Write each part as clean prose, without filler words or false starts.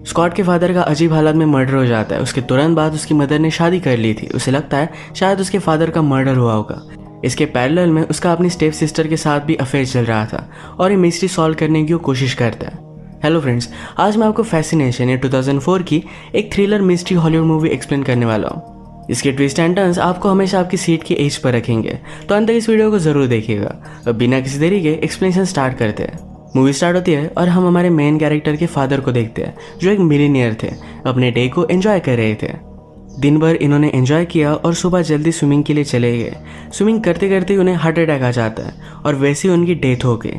Scott के father का अजीब हालत में मर्डर हो जाता है। उसके तुरंत बाद उसकी मदर ने शादी कर ली थी। उसे लगता है शायद उसके फादर का मर्डर हुआ होगा। इसके पैरेलल में उसका अपनी स्टेप सिस्टर के साथ भी अफेयर चल रहा था और ये मिस्ट्री सॉल्व करने की वो कोशिश करता है। हेलो फ्रेंड्स, आज मैं आपको फैसिनेशन या 2004 की एक thriller mystery Hollywood movie explain करने वाला हूँ। इसके ट्विस्ट एंड टर्न्स आपको हमेशा आपकी सीट की एज पर रखेंगे, तो अंत तक इस वीडियो को जरूर देखिएगा। अब बिना किसी देरी के एक्सप्लेनेशन स्टार्ट करते हैं। मूवी स्टार्ट होती है और हम हमारे मेन कैरेक्टर के फादर को देखते हैं, जो एक मिलीनियर थे। अपने डे को एंजॉय कर रहे थे। दिन भर इन्होंने एंजॉय किया और सुबह जल्दी स्विमिंग के लिए चले गए। स्विमिंग करते करते उन्हें हार्ट अटैक आ जाता है और वैसे ही उनकी डेथ हो गई।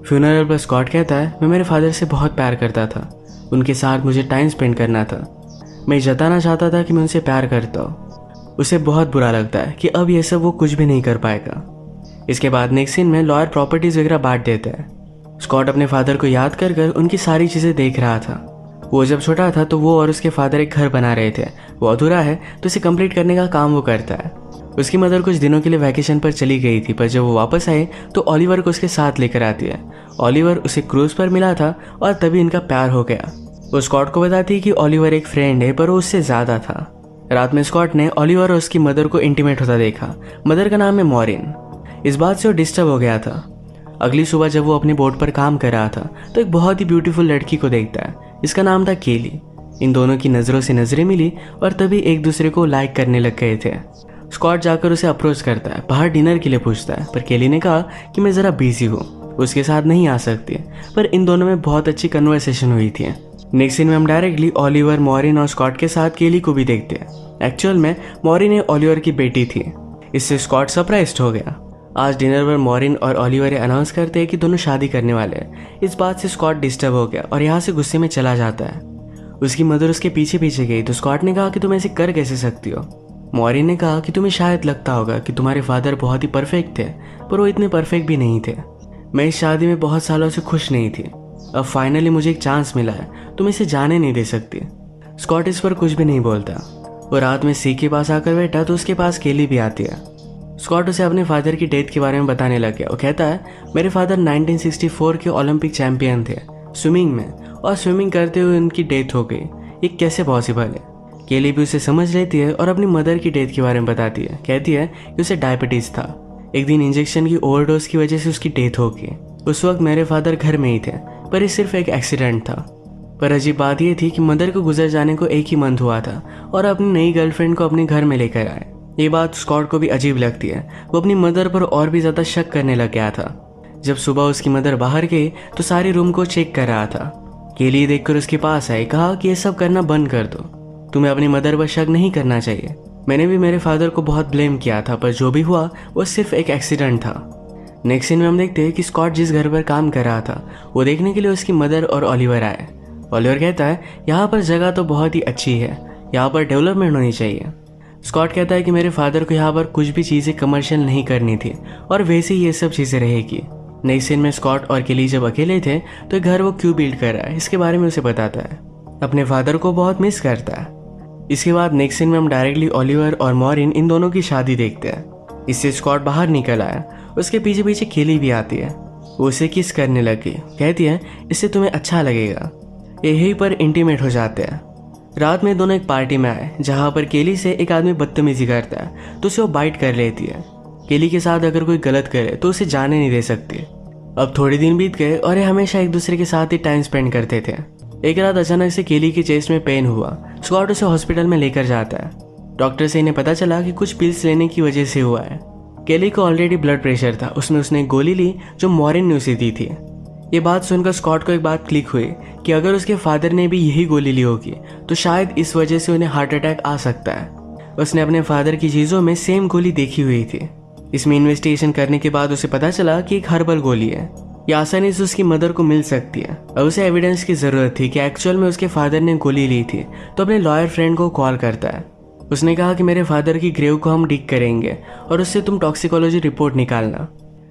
फ्यूनरल पर स्कॉट कहता है, मैं मेरे फादर से बहुत प्यार करता था, उनके साथ मुझे टाइम स्पेंड करना था। मैं जताना चाहता था कि मैं उनसे प्यार करता हूँ। उसे बहुत बुरा लगता है कि अब ये सब वो कुछ भी नहीं कर पाएगा। इसके बाद नेक्स्ट सीन में लॉयर प्रॉपर्टीज वगैरह बांट देता है। स्कॉट अपने फादर को याद कर कर उनकी सारी चीज़ें देख रहा था। वो जब छोटा था तो वो और उसके फादर एक घर बना रहे थे। वो अधूरा है तो इसे कंप्लीट करने का काम वो करता है। उसकी मदर कुछ दिनों के लिए वैकेशन पर चली गई थी, पर जब वो वापस आए तो ओलिवर को उसके साथ लेकर आती है। ओलिवर उसे क्रूज पर मिला था और तभी इनका प्यार हो गया। वो स्कॉट को बताती है कि ओलिवर एक फ्रेंड है, पर वो उससे ज़्यादा था। रात में स्कॉट ने ओलिवर और उसकी मदर को इंटीमेट होता देखा। मदर का नाम है मॉरिन। इस बात से वो डिस्टर्ब हो गया था। अगली सुबह जब वो अपनी बोट पर काम कर रहा था तो एक बहुत ही ब्यूटीफुल लड़की को देखता है। इसका नाम था केली। इन दोनों की नज़रों से नजरें मिली और तभी एक दूसरे को लाइक करने लग गए थे। स्कॉट जाकर उसे अप्रोच करता है, बाहर डिनर के लिए पूछता है, पर केली ने कहा कि मैं ज़रा बिजी हूँ, उसके साथ नहीं आ सकती। पर इन दोनों में बहुत अच्छी कन्वर्सेशन हुई थी। नेक्स्ट सीन में हम डायरेक्टली ओलिवर, मॉरिन और स्कॉट के साथ केली को भी देखते हैं। एक्चुअल में मॉरिन ओलिवर की बेटी थी। इससे स्कॉट सरप्राइज्ड हो गया। आज डिनर पर मॉरिन और ओलिवर अनाउंस करते हैं कि दोनों शादी करने वाले हैं। इस बात से स्कॉट डिस्टर्ब हो गया और यहाँ से गुस्से में चला जाता है। उसकी मदर उसके पीछे पीछे गई तो स्कॉट ने कहा कि तुम ऐसे कर कैसे सकती हो। मॉरिन ने कहा कि तुम्हें शायद लगता होगा कि तुम्हारे फादर बहुत ही परफेक्ट थे, पर वो इतने परफेक्ट भी नहीं थे। मैं इस शादी में बहुत सालों से खुश नहीं थी। अब फाइनली मुझे एक चांस मिला है, तुम इसे जाने नहीं दे सकती। स्कॉट इस पर कुछ भी नहीं बोलता। वो रात में सी के पास आकर बैठा तो उसके पास केली भी आती है। स्कॉट उसे अपने फादर की डेथ के बारे में बताने लग गया। वो कहता है, मेरे फादर 1964 के ओलंपिक चैंपियन थे स्विमिंग में, और स्विमिंग करते हुए उनकी डेथ हो गई। ये कैसे पॉसिबल है। केली भी उसे समझ लेती है और अपनी मदर की डेथ के बारे में बताती है। कहती है कि उसे डायबिटीज़ था। एक दिन इंजेक्शन की ओवरडोज की वजह से उसकी डेथ हो गई। उस वक्त मेरे फादर घर में ही थे, पर ये सिर्फ एक एक्सीडेंट था। पर अजीब बात यह थी कि मदर को गुजर जाने को एक ही मंथ हुआ था और अपनी नई गर्लफ्रेंड को अपने घर में लेकर आए। ये बात स्कॉट को भी अजीब लगती है। वो अपनी मदर पर और भी ज़्यादा शक करने लग गया था। जब सुबह उसकी मदर बाहर गई तो सारे रूम को चेक कर रहा था। केली देखकर उसके पास आई, कहा कि ये सब करना बंद कर दो, तुम्हें अपनी मदर पर शक नहीं करना चाहिए। मैंने भी मेरे फादर को बहुत ब्लेम किया था, पर जो भी हुआ वो सिर्फ एक एक्सीडेंट था। नेक्स्ट सीन में हम देखते हैं कि स्कॉट जिस घर पर काम कर रहा था वो देखने के लिए उसकी मदर और ओलिवर आए। ओलिवर कहता है, यहाँ पर जगह तो बहुत ही अच्छी है, यहाँ पर डेवलपमेंट होनी चाहिए। स्कॉट कहता है कि मेरे फादर को यहाँ पर कुछ भी चीज़ें कमर्शियल नहीं करनी थी और वैसे ही ये सब चीज़ें रहेगी। नेक्स्ट सीन में स्कॉट और केली जब अकेले थे तो घर वो क्यों बिल्ड कर रहा है इसके बारे में उसे बताता है। अपने फादर को बहुत मिस करता है। इसके बाद नेक्स्ट सीन में हम डायरेक्टली ओलिवर और मॉरिन इन दोनों की शादी देखते हैं। इससे स्कॉट बाहर निकल आया। उसके पीछे पीछे केली भी आती है। वो उसे किस करने लगी। कहती है, इससे तुम्हें अच्छा लगेगा। यहीं पर इंटीमेट हो जाते हैं। रात में दोनों एक पार्टी में आए जहाँ पर केली से एक आदमी बदतमीजी करता है तो उसे वो बाइट कर लेती है। केली के साथ अगर कोई गलत करे तो उसे जाने नहीं दे सकती। अब थोड़े दिन बीत गए और ये हमेशा एक दूसरे के साथ ही टाइम स्पेंड करते थे। एक रात अचानक से केली की चेस्ट में पेन हुआ। स्कॉट उसे हॉस्पिटल में लेकर जाता है। डॉक्टर से इन्हें पता चला कि कुछ पिल्स लेने की वजह से हुआ है। केली को ऑलरेडी ब्लड प्रेशर था, उसमें उसने एक गोली ली जो मॉरिन ने उसे दी थी। ये बात सुनकर स्कॉट को एक बात क्लिक हुई कि अगर उसके फादर ने भी यही गोली ली होगी तो शायद इस वजह से उन्हें हार्ट अटैक आ सकता है। उसने अपने फादर की चीज़ों में सेम गोली देखी हुई थी। इसमें इन्वेस्टिगेशन करने के बाद उसे पता चला कि एक हर्बल गोली है। यह आसानी से उसकी मदर को मिल सकती है। अब उसे एविडेंस की ज़रूरत थी कि एक्चुअल में उसके फादर ने गोली ली थी, तो अपने लॉयर फ्रेंड को कॉल करता है। उसने कहा कि मेरे फादर की ग्रेव को हम डिग करेंगे और उससे तुम टॉक्सिकोलॉजी रिपोर्ट निकालना।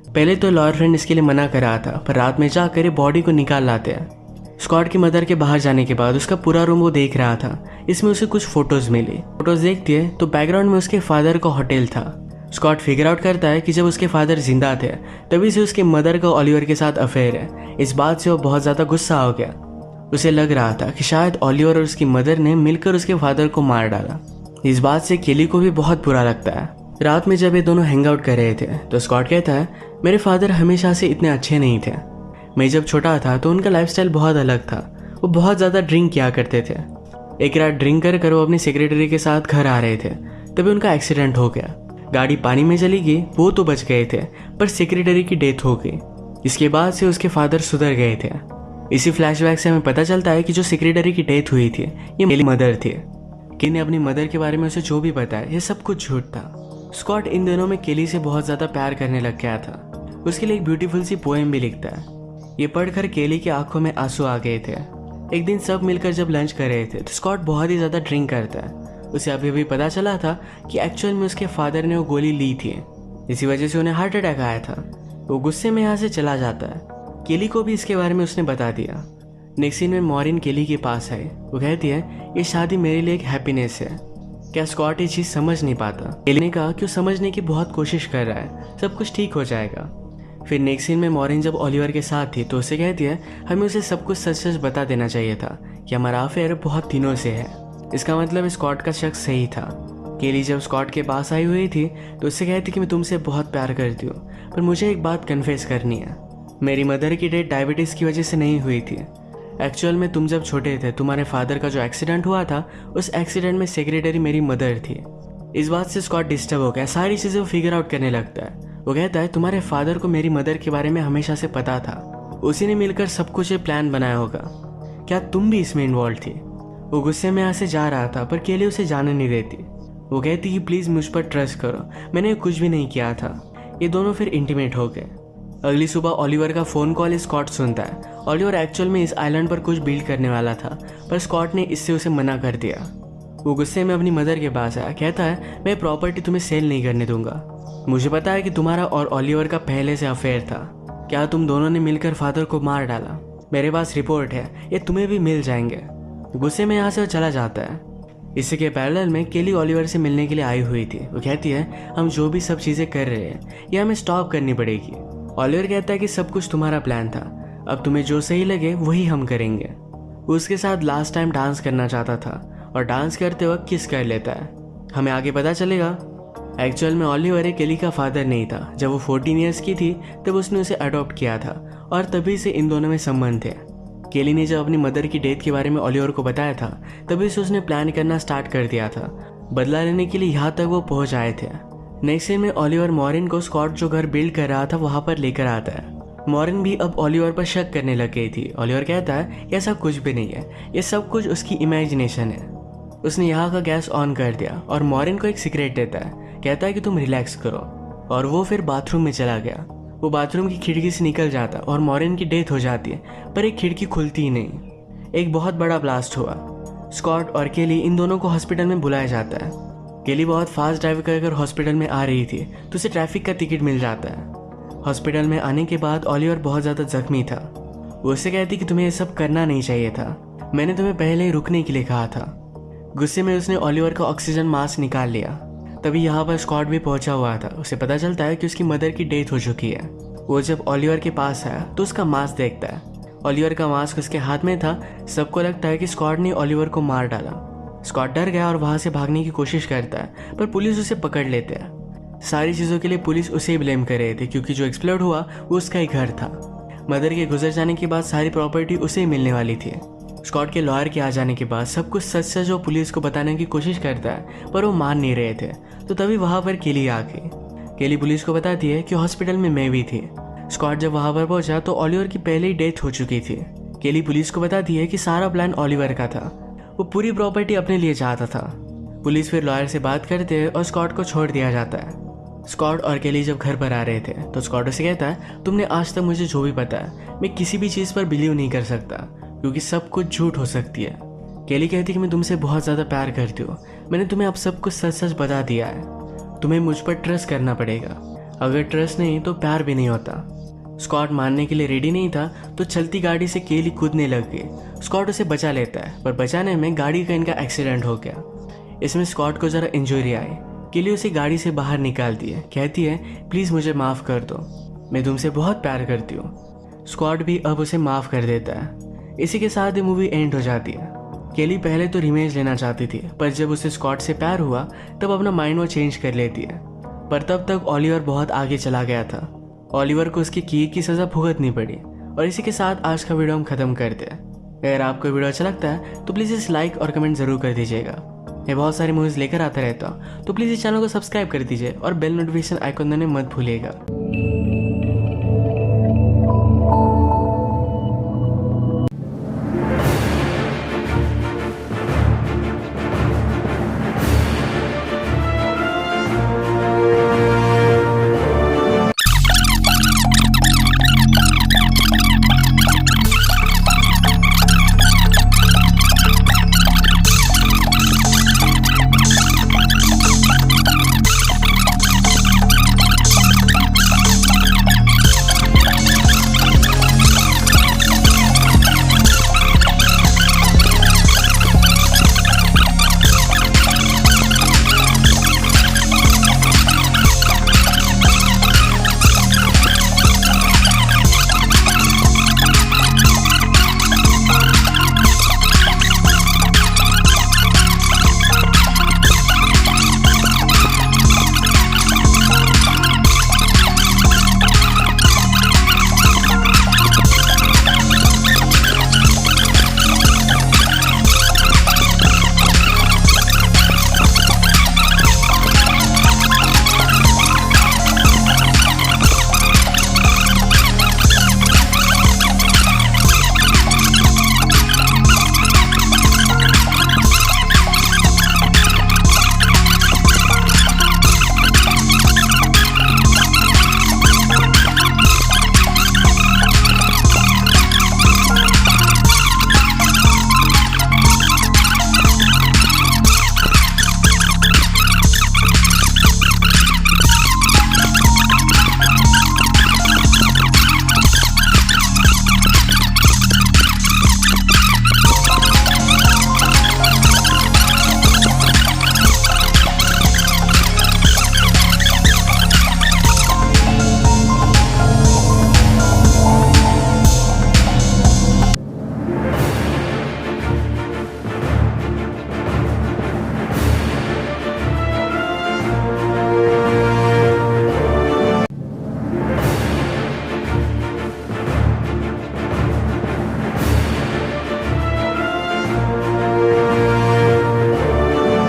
पहले तो लॉयर फ्रेंड इसके लिए मना कर रहा था, पर रात में जाकर बॉडी को निकाल लाते हैं। स्कॉट की मदर के बाहर जाने के बाद उसका पूरा रूम वो देख रहा था। इसमें उसे कुछ फोटोज मिली। फोटोज देखती है तो बैकग्राउंड में उसके फादर का होटल था। स्कॉट फिगर आउट करता है कि जब उसके फादर जिंदा थे तभी से उसके मदर का ओलिवर के साथ अफेयर है। इस बात से वो बहुत ज़्यादा गुस्सा हो गया। उसे लग रहा था कि शायद ओलिवर और उसकी मदर ने मिलकर उसके फादर को मार डाला। इस बात से केली को भी बहुत बुरा लगता है। रात में जब ये दोनों हैंग आउट कर रहे थे तो स्कॉट कहता है, मेरे फादर हमेशा से इतने अच्छे नहीं थे। मैं जब छोटा था तो उनका लाइफस्टाइल बहुत अलग था। वो बहुत ज़्यादा ड्रिंक किया करते थे। एक रात ड्रिंक कर वो अपनी सेक्रेटरी के साथ घर आ रहे थे, तभी उनका एक्सीडेंट हो गया। गाड़ी पानी में चली गई, वो तो बच गए थे पर सेक्रेटरी की डेथ हो गई। इसके बाद से उसके फादर सुधर गए थे। इसी फ्लैशबैक से हमें पता चलता है कि जो सेक्रेटरी की डेथ हुई थी ये मेरी मदर थी। केली ने अपनी मदर के बारे में उसे जो भी बताया ये सब कुछ झूठ था। स्कॉट इन दिनों में केली से बहुत ज़्यादा प्यार करने लग गया था। उसके लिए एक ब्यूटीफुल सी पोएम भी लिखता है। ये पढ़कर केली की आंखों में आंसू आ गए थे। एक दिन सब मिलकर जब लंच कर रहे थे तो स्कॉट बहुत ही ज़्यादा ड्रिंक करता है। उसे अभी अभी पता चला था कि एक्चुअल में उसके फादर ने वो गोली ली थी, इसी वजह से उन्हें हार्ट अटैक आया था। वो गुस्से में यहाँ से चला जाता है। केली को भी इसके बारे में उसने बता दिया। नेक्स्ट सीन में मॉरिन केली के पास आई। वो कहती है, ये शादी मेरे लिए एक हैप्पीनेस है। क्या स्कॉट ये चीज़ समझ नहीं पाता? केली ने कहा कि वो समझने की बहुत कोशिश कर रहा है, सब कुछ ठीक हो जाएगा। फिर नेक्स्ट सीन में मॉरिन जब ओलिवर के साथ थी तो उसे कहती है, हमें उसे सब कुछ सच सच बता देना चाहिए था कि हमारा अफेयर बहुत दिनों से है। इसका मतलब स्कॉट का शक सही था। केली जब स्कॉट के पास आई हुई थी तो उससे कहती कि मैं तुमसे बहुत प्यार करती हूँ, पर मुझे एक बात कन्फेस करनी है। मेरी मदर की डेथ डायबिटीज़ की वजह से नहीं हुई थी। एक्चुअल में तुम जब छोटे थे तुम्हारे फादर का जो एक्सीडेंट हुआ था, उस एक्सीडेंट में सेक्रेटरी मेरी मदर थी। इस बात से स्कॉट डिस्टर्ब हो गया। सारी चीज़ें वो फिगर आउट करने लगता है। वो कहता है, तुम्हारे फादर को मेरी मदर के बारे में हमेशा से पता था। उसी ने मिलकर सब कुछ प्लान बनाया होगा। क्या तुम भी इसमें इन्वॉल्व थी? वो गुस्से में यहाँ से जा रहा था पर केली उसे जाने नहीं देती। वो कहती कि प्लीज़ मुझ पर ट्रस्ट करो, मैंने कुछ भी नहीं किया था। ये दोनों फिर इंटीमेट हो गए। अगली सुबह ओलिवर का फ़ोन कॉल स्कॉट सुनता है। ओलिवर एक्चुअल में इस आइलैंड पर कुछ बिल्ड करने वाला था, पर स्कॉट ने इससे उसे मना कर दिया। वो गुस्से में अपनी मदर के पास आया। कहता है, मैं प्रॉपर्टी तुम्हें सेल नहीं करने दूंगा। मुझे पता है कि तुम्हारा और ओलिवर का पहले से अफेयर था। क्या तुम दोनों ने मिलकर फादर को मार डाला? मेरे पास रिपोर्ट है, ये तुम्हें भी मिल जाएंगे। गुस्से में यहाँ से वो चला जाता है। इसी के पैरेलल में केली ओलिवर से मिलने के लिए आई हुई थी। वो कहती है, हम जो भी सब चीज़ें कर रहे हैं ये हमें स्टॉप करनी पड़ेगी। ओलिवर कहता है कि सब कुछ तुम्हारा प्लान था, अब तुम्हें जो सही लगे वही हम करेंगे। वो उसके साथ लास्ट टाइम डांस करना चाहता था और डांस करते वक्त किस कर लेता है। हमें आगे पता चलेगा एक्चुअल में ओलिवर केली का फादर नहीं था। जब वो 14 ईयर्स की थी तब उसने उसे अडॉप्ट किया था और तभी से इन दोनों में संबंध थे। केली ने जब अपनी मदर की डेथ के बारे में ओलिवर को बताया था तभी से उसने प्लान करना स्टार्ट कर दिया था। बदला लेने के लिए यहाँ तक वो पहुँच आए थे। नेक्स्ट सीन में ओलिवर मॉरिन को स्कॉट जो घर बिल्ड कर रहा था वहाँ पर लेकर आता है। मॉरिन भी अब ओलिवर पर शक करने लग गई थी। ओलिवर कहता है, ऐसा कुछ भी नहीं है, ये सब कुछ उसकी इमेजिनेशन है। उसने यहाँ का गैस ऑन कर दिया और मॉरिन को एक सीक्रेट देता है। कहता है कि तुम रिलैक्स करो, और वो फिर बाथरूम में चला गया। वो बाथरूम की खिड़की से निकल जाता और मॉरिन की डेथ हो जाती है, पर एक खिड़की खुलती ही नहीं। एक बहुत बड़ा ब्लास्ट हुआ। स्कॉट और केली इन दोनों को हॉस्पिटल में बुलाया जाता है। केली बहुत फास्ट ड्राइव कर हॉस्पिटल में आ रही थी तो उसे ट्रैफिक का टिकट मिल जाता है। हॉस्पिटल में आने के बाद ओलिवर बहुत ज़्यादा जख्मी था। वो उससे कहती कि तुम्हें ये सब करना नहीं चाहिए था, मैंने तुम्हें पहले ही रुकने के लिए कहा था। गुस्से में उसने ओलिवर का ऑक्सीजन मास्क निकाल लिया। तभी यहाँ पर स्कॉट भी पहुंचा हुआ था। उसे पता चलता है कि उसकी मदर की डेथ हो चुकी है। वो जब ओलिवर के पास आया तो उसका मास्क देखता है। ओलिवर का मास्क उसके हाथ में था। सबको लगता है कि स्कॉट ने ओलिवर को मार डाला। स्कॉट डर गया और वहाँ से भागने की कोशिश करता है, पर पुलिस उसे पकड़ लेते हैं। सारी चीज़ों के लिए पुलिस उसे ही ब्लेम कर रहे थे क्योंकि जो एक्सप्लोड हुआ वो उसका ही घर था। मदर के गुजर जाने के बाद सारी प्रॉपर्टी उसे ही मिलने वाली थी। स्कॉट के लॉयर के आ जाने के बाद सब कुछ सच सच वो पुलिस को बताने की कोशिश करता है, पर वो मान नहीं रहे थे। तो तभी वहाँ पर केली आ गई। केली पुलिस को बताती है कि हॉस्पिटल में मैं भी थी। स्कॉट जब वहाँ पर पहुंचा तो ओलिवर की पहले ही डेथ हो चुकी थी। केली पुलिस को बताती है कि सारा प्लान ओलिवर का था, वो पूरी प्रॉपर्टी अपने लिए चाहता था। पुलिस फिर लॉयर से बात करते हैं और स्कॉट को छोड़ दिया जाता है। स्कॉट और केली जब घर पर आ रहे थे तो स्कॉट उसे कहता है, तुमने आज तक मुझे जो भी पता है, मैं किसी भी चीज़ पर बिलीव नहीं कर सकता क्योंकि सब कुछ झूठ हो सकती है। केली कहती कि मैं तुमसे बहुत ज़्यादा प्यार करती हूँ, मैंने तुम्हें अब सब कुछ सच सच बता दिया है, तुम्हें मुझ पर ट्रस्ट करना पड़ेगा। अगर ट्रस्ट नहीं तो प्यार भी नहीं होता। स्कॉट मानने के लिए रेडी नहीं था तो चलती गाड़ी से केली कूदने लग गई। स्कॉट उसे बचा लेता है, पर बचाने में गाड़ी का इनका एक्सीडेंट हो गया। इसमें स्कॉट को ज़रा इंजरी आई। केली उसे गाड़ी से बाहर निकालती है। कहती है, प्लीज़ मुझे माफ़ कर दो, मैं तुमसे बहुत प्यार करती हूँ। स्कॉट भी अब उसे माफ़ कर देता है। इसी के साथ ये मूवी एंड हो जाती है। केली पहले तो रिवेंज लेना चाहती थी, पर जब उसे स्कॉट से प्यार हुआ तब अपना माइंड वो चेंज कर लेती है। पर तब तक ओलिवर बहुत आगे चला गया था। ओलिवर को उसकी किए की सज़ा भुगतनी पड़ी। और इसी के साथ आज का वीडियो हम ख़त्म करते हैं। अगर आपको वीडियो अच्छा लगता है तो प्लीज़ इसे लाइक और कमेंट ज़रूर कर दीजिएगा। मैं बहुत सारी मूवीज़ लेकर आता रहता हूँ, तो प्लीज़ इस चैनल को सब्सक्राइब कर दीजिए और बेल नोटिफिकेशन आइकन देने मत भूलिएगा।